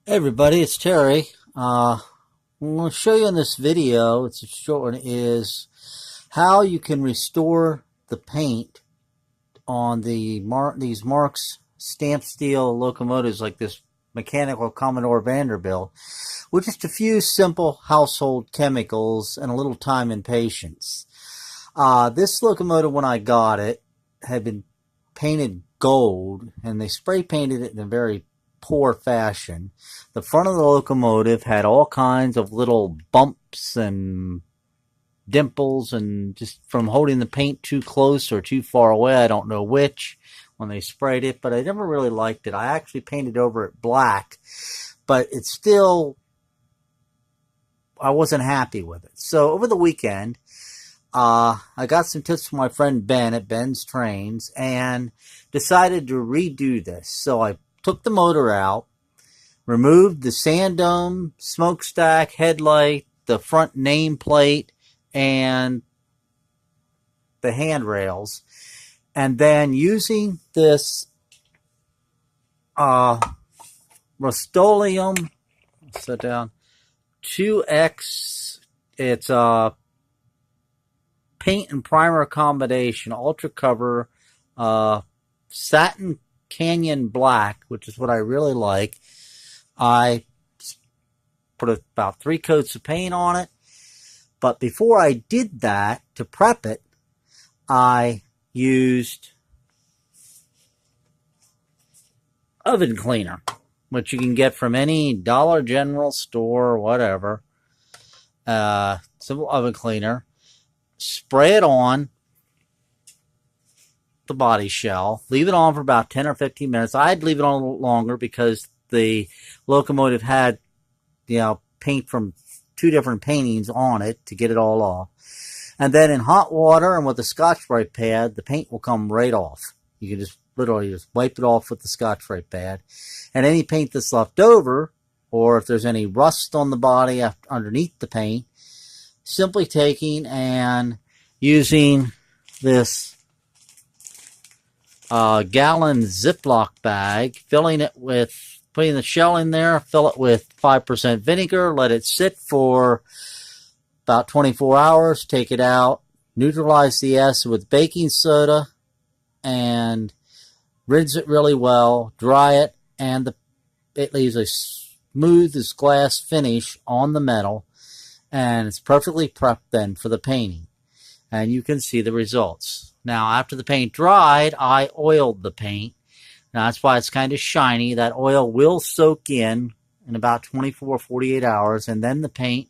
Hey everybody, it's Terry. I'm going to show you in this video, it's a short one, is how you can restore the paint on these Marx stamped steel locomotives like this mechanical Commodore Vanderbilt with just a few simple household chemicals and a little time and patience. This locomotive, when I got it, had been painted gold, and they spray painted it in a very poor fashion. The front of the locomotive had all kinds of little bumps and dimples, and just from holding the paint too close or too far away, I don't know which, when they sprayed it, but I never really liked it. I actually painted over it black, but it's still, I wasn't happy with it. So over the weekend, I got some tips from my friend Ben at Ben's Trains and decided to redo this. So I took the motor out, removed the sand dome, smokestack, headlight, the front nameplate, and the handrails. And then using this Rust-Oleum, sit down, 2X, it's a paint and primer combination, ultra cover, satin canyon black, which is what I really like. I put about 3 coats of paint on it, but before I did that, to prep it, I used oven cleaner, which you can get from any Dollar General store or whatever. Simple oven cleaner. Spray it on the body shell. Leave it on for about 10 or 15 minutes. I'd leave it on a little longer because the locomotive had, paint from 2 different paintings on it to get it all off. And then in hot water and with a Scotch-Brite pad, the paint will come right off. You can just literally just wipe it off with the Scotch-Brite pad. And any paint that's left over, or if there's any rust on the body underneath the paint, simply taking and using this gallon Ziploc bag, filling it with, putting the shell in there, fill it with 5% vinegar, let it sit for about 24 hours, take it out, neutralize the acid with baking soda, and rinse it really well, dry it, and it leaves a smooth as glass finish on the metal, and it's perfectly prepped then for the painting. And you can see the results. Now, after the paint dried, I oiled the paint. Now, that's why it's kind of shiny. That oil will soak in about 24, 48 hours, and then the paint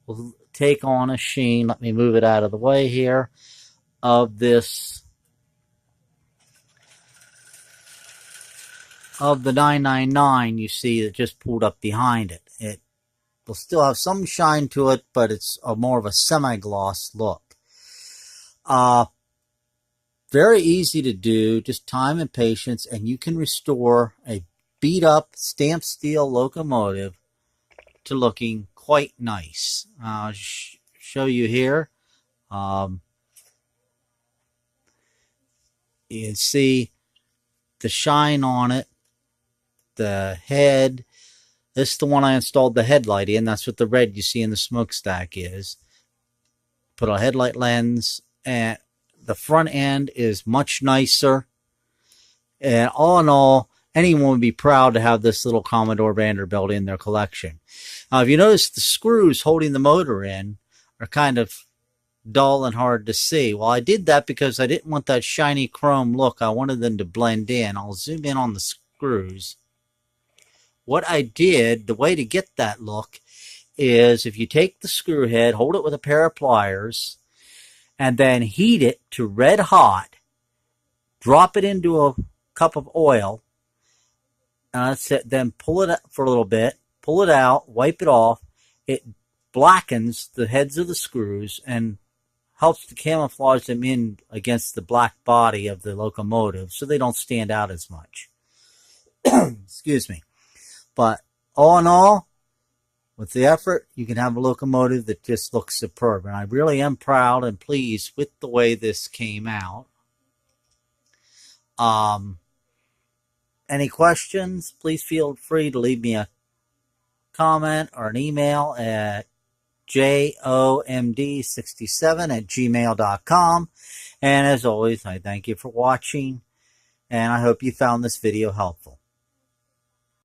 will take on a sheen. Let me move it out of the way here. Of this, of the 999 you see that just pulled up behind it. It will still have some shine to it, but it's more of a semi-gloss look. Very easy to do, just time and patience, and you can restore a beat-up stamped steel locomotive to looking quite nice. I'll show you here. You can see the shine on it, the head. This is the one I installed the headlight in. That's what the red you see in the smokestack is. Put a headlight lens, and the front end is much nicer. And all in all, anyone would be proud to have this little Commodore Vanderbilt in their collection. Now, if you notice, the screws holding the motor in are kind of dull and hard to see. Well, I did that because I didn't want that shiny chrome look. I wanted them to blend in. I'll zoom in on the screws. What I did, the way to get that look, is if you take the screw head, hold it with a pair of pliers, and then heat it to red hot, drop it into a cup of oil, then pull it up for a little bit, pull it out, wipe it off. It blackens the heads of the screws and helps to camouflage them in against the black body of the locomotive so they don't stand out as much. Excuse me. But all in all, with the effort, you can have a locomotive that just looks superb. And I really am proud and pleased with the way this came out. Any questions? Please feel free to leave me a comment, or an email at jomd67@gmail.com. And as always, I thank you for watching, and I hope you found this video helpful.